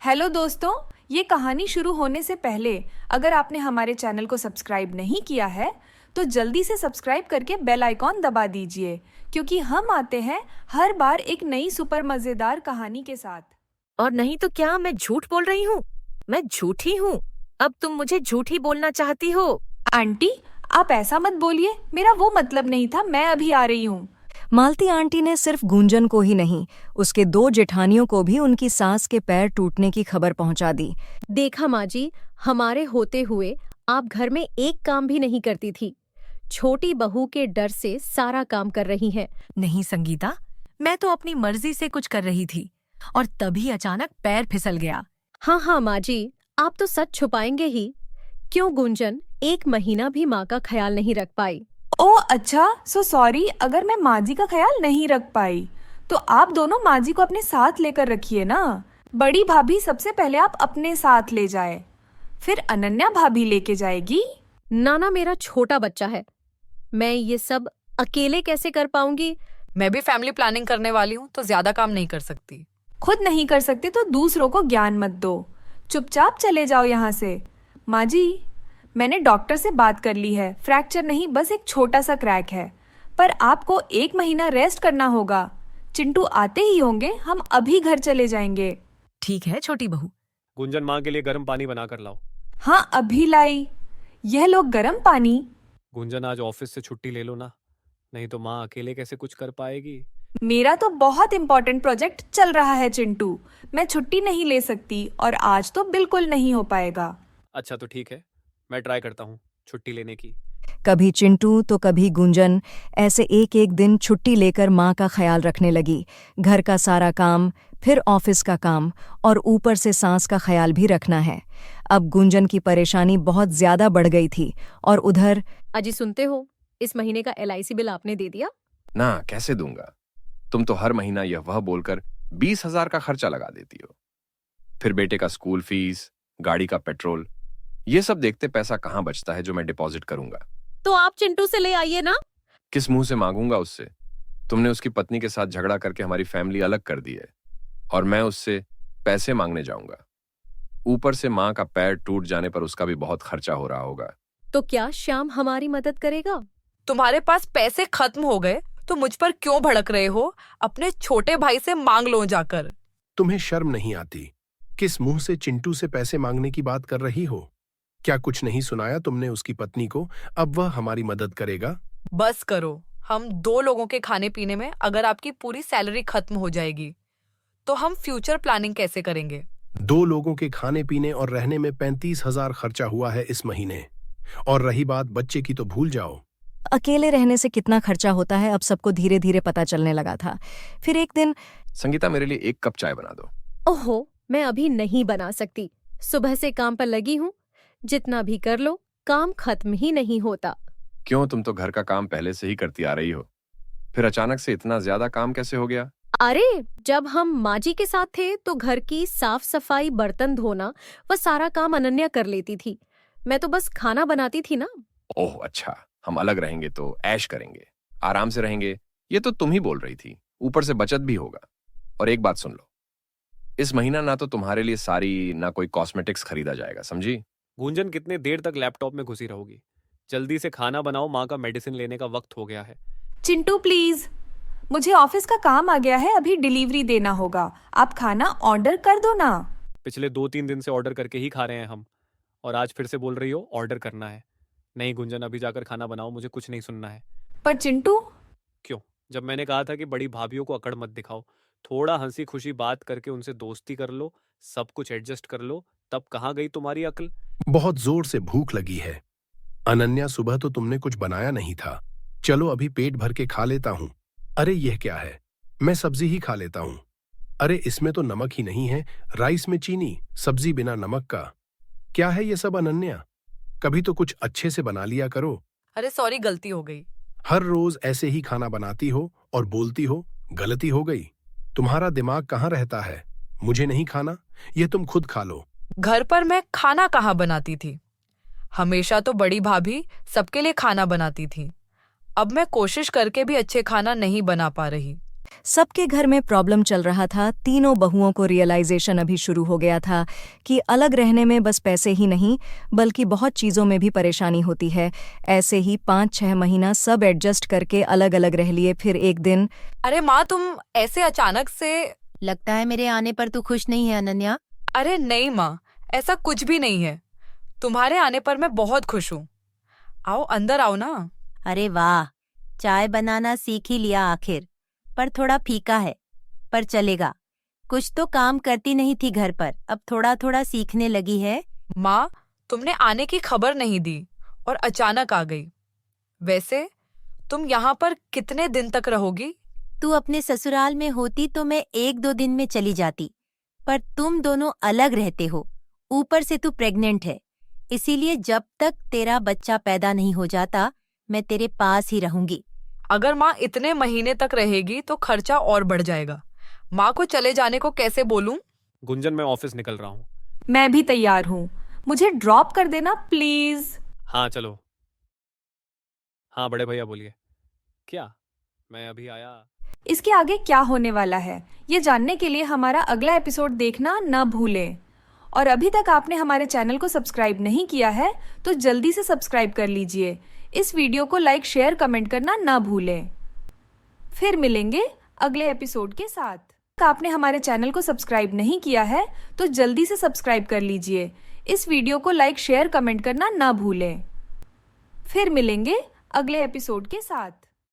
Hello दोस्तों, ये कहानी शुरू होने से पहले अगर आपने हमारे चैनल को सब्सक्राइब नहीं किया है तो जल्दी से सब्सक्राइब करके बेल आइकॉन दबा दीजिए क्योंकि हम आते हैं हर बार एक नई सुपर मजेदार कहानी के साथ। और नहीं तो क्या मैं झूठ बोल रही हूँ? मैं झूठी हूँ। अब तुम मुझे झूठी बोलना चाहती हो? आंटी, आप ऐसा मत बोलिए, मेरा वो मतलब नहीं था। मैं अभी आ रही हूँ। मालती आंटी ने सिर्फ गुंजन को ही नहीं, उसके 2 जेठानियों को भी उनकी सास के पैर टूटने की खबर पहुंचा दी। देखा माँ जी, हमारे होते हुए आप घर में एक काम भी नहीं करती थी। छोटी बहू के डर से सारा काम कर रही हैं। नहीं संगीता, मैं तो अपनी मर्जी से कुछ कर रही थी और तभी अचानक पैर फिसल गया। हाँ हाँ माँ जी, आप तो सच छुपाएंगे ही। क्यों गुंजन 1 महीना भी माँ का ख्याल नहीं रख पाई? ओह अच्छा, सो सॉरी अगर मैं माँ जी का ख्याल नहीं रख पाई। तो आप दोनों माँ जी को अपने साथ लेकर रखिए ना। बड़ी भाभी सबसे पहले आप अपने साथ ले जाए, फिर अनन्या भाभी लेके जाएगी। नाना मेरा छोटा बच्चा है, मैं ये सब अकेले कैसे कर पाऊंगी? मैं भी फैमिली प्लानिंग करने वाली हूँ तो ज्यादा काम नहीं कर सकती। खुद नहीं कर सकते तो दूसरों को ज्ञान मत दो, चुपचाप चले जाओ यहाँ से। माँ जी, मैंने डॉक्टर से बात कर ली है, फ्रैक्चर नहीं बस एक छोटा सा क्रैक है, पर आपको 1 महीना रेस्ट करना होगा। चिंटू आते ही होंगे, हम अभी घर चले जाएंगे। ठीक है छोटी बहू। गुंजन माँ के लिए गर्म पानी बना कर लाओ। हाँ अभी लाई। यह लो गर्म पानी। गुंजन आज ऑफिस से छुट्टी ले लो ना, नहीं तो माँ अकेले कैसे कुछ कर पाएगी। मेरा तो बहुत इम्पोर्टेंट प्रोजेक्ट चल रहा है चिंटू, मैं छुट्टी नहीं ले सकती और आज तो बिल्कुल नहीं हो पाएगा। अच्छा तो ठीक है, मैं ट्राई करता हूँ छुट्टी लेने की। कभी चिंटू तो कभी गुंजन ऐसे एक एक दिन छुट्टी लेकर माँ का ख्याल रखने लगी। घर का सारा काम, फिर ऑफिस का काम और ऊपर से सास का ख्याल भी रखना है। अब गुंजन की परेशानी बहुत ज्यादा बढ़ गई थी और उधर अजी सुनते हो, इस महीने का LIC बिल आपने दे दिया? ना, कैसे दूंगा? तुम तो हर महीना यह वह बोलकर 20,000 का खर्चा लगा देती हो। फिर बेटे का स्कूल फीस, गाड़ी का पेट्रोल, ये सब देखते पैसा कहाँ बचता है जो मैं डिपॉजिट करूंगा। तो आप चिंटू से ले आइए ना। किस मुंह से मांगूंगा उससे? तुमने उसकी पत्नी के साथ झगड़ा करके हमारी फैमिली अलग कर दी है और मैं उससे पैसे मांगने जाऊंगा। ऊपर से माँ का पैर टूट जाने पर उसका भी बहुत खर्चा हो रहा होगा। तो क्या श्याम हमारी मदद करेगा? तुम्हारे पास पैसे खत्म हो गए तो मुझ पर क्यों भड़क रहे हो? अपने छोटे भाई से मांग लो जाकर। तुम्हें शर्म नहीं आती? किस मुंह से चिंटू से पैसे मांगने की बात कर रही हो? क्या कुछ नहीं सुनाया तुमने उसकी पत्नी को? अब वह हमारी मदद करेगा? बस करो, हम 2 लोगों के खाने पीने में अगर आपकी पूरी सैलरी खत्म हो जाएगी तो हम फ्यूचर प्लानिंग कैसे करेंगे? 2 लोगों के खाने पीने और रहने में 35,000 खर्चा हुआ है इस महीने। और रही बात बच्चे की तो भूल जाओ। अकेले रहने से कितना खर्चा होता है अब सबको धीरे धीरे पता चलने लगा था। फिर एक दिन संगीता, मेरे लिए 1 कप चाय बना दो। ओहो, मैं अभी नहीं बना सकती, सुबह से काम पर लगी हूँ। जितना भी कर लो, काम खत्म ही नहीं होता। क्यों, तुम तो घर का काम पहले से ही करती आ रही हो, फिर अचानक से इतना ज्यादा काम कैसे हो गया? अरे, जब हम माँ जी के साथ थे तो घर की साफ सफाई, बर्तन धोना, वह सारा काम अनन्या कर लेती थी। मैं तो बस खाना बनाती थी ना। ओह अच्छा, हम अलग रहेंगे तो ऐश करेंगे, आराम से रहेंगे, ये तो तुम ही बोल रही थी। ऊपर से बचत भी होगा। और एक बात सुन लो, इस महीना ना तो तुम्हारे लिए साड़ी ना कोई कॉस्मेटिक्स खरीदा जाएगा, समझी? गुंजन कितने देर तक लैपटॉप में घुसी रहोगी? जल्दी से खाना बनाओ, माँ का मेडिसिन लेने का वक्त हो गया है। चिंटू प्लीज, मुझे ऑफिस का काम आ गया है, अभी डिलीवरी देना होगा। आप खाना ऑर्डर कर दो ना। पिछले 2-3 दिन से ऑर्डर करके ही खा रहे हैं हम, और आज फिर से बोल रही हो ऑर्डर करना है। नहीं गुंजन, अभी जाकर खाना बनाओ, मुझे कुछ नहीं सुनना है। पर चिंटू, क्यों? जब मैंने कहा था कि बड़ी भाभीियों को अकड़ मत दिखाओ, थोड़ा हंसी खुशी बात करके उनसे दोस्ती कर लो, सब कुछ एडजस्ट कर लो, तब कहाँ गई तुम्हारी अक्ल? बहुत जोर से भूख लगी है। अनन्या, सुबह तो तुमने कुछ बनाया नहीं था। चलो अभी पेट भर के खा लेता हूँ। अरे यह क्या है, मैं सब्जी ही खा लेता हूँ। अरे इसमें तो नमक ही नहीं है, राइस में चीनी, सब्जी बिना नमक का। क्या है ये सब अनन्या? कभी तो कुछ अच्छे से बना लिया करो। अरे सॉरी, गलती हो गई। हर रोज ऐसे ही खाना बनाती हो और बोलती हो गलती हो गई। तुम्हारा दिमाग कहाँ रहता है? मुझे नहीं खाना, ये तुम खुद खा लो। घर पर मैं खाना कहाँ बनाती थी? हमेशा तो बड़ी भाभी सबके लिए खाना बनाती थी। अब मैं कोशिश करके भी अच्छे खाना नहीं बना पा रही। सबके घर में प्रॉब्लम चल रहा था। तीनों बहुओं को रियलाइजेशन अभी शुरू हो गया था कि अलग रहने में बस पैसे ही नहीं बल्कि बहुत चीज़ों में भी परेशानी होती है। ऐसे ही 5-6 महीना सब एडजस्ट करके अलग अलग रह लिए। फिर एक दिन अरे माँ, तुम ऐसे अचानक से। लगता है मेरे आने पर तू खुश नहीं है अनन्या। अरे नहीं माँ, ऐसा कुछ भी नहीं है। तुम्हारे आने पर मैं बहुत खुश हूँ। आओ, अंदर आओ ना। अरे वाह, चाय बनाना सीख ही लिया आखिर, पर थोड़ा फीका है, पर चलेगा। कुछ तो काम करती नहीं थी घर पर, अब थोड़ा थोड़ा सीखने लगी है। माँ, तुमने आने की खबर नहीं दी और अचानक आ गई। वैसे तुम यहाँ पर कितने दिन तक रहोगी? तू अपने ससुराल में होती तो मैं 1-2 दिन में चली जाती, पर तुम दोनों अलग रहते हो, ऊपर से तू प्रेग्नेंट है, इसीलिए जब तक तेरा बच्चा पैदा नहीं हो जाता मैं तेरे पास ही रहूंगी। अगर माँ इतने महीने तक रहेगी तो खर्चा और बढ़ जाएगा। माँ को चले जाने को कैसे बोलूं? गुंजन, मैं ऑफिस निकल रहा हूँ। मैं भी तैयार हूँ, मुझे ड्रॉप कर देना प्लीज। हाँ चलो। हाँ बड़े भैया बोलिए। क्या? मैं अभी आया। इसके आगे क्या होने वाला है ये जानने के लिए हमारा अगला एपिसोड देखना न भूलें। और अभी तक आपने हमारे चैनल को सब्सक्राइब नहीं किया है तो जल्दी से सब्सक्राइब कर लीजिए। इस वीडियो को लाइक, शेयर, कमेंट करना न भूलें। फिर मिलेंगे अगले एपिसोड के साथ। आपने हमारे चैनल को सब्सक्राइब नहीं किया है तो जल्दी से सब्सक्राइब कर लीजिए। इस वीडियो को लाइक, शेयर, कमेंट करना न भूलें। फिर मिलेंगे अगले एपिसोड के साथ।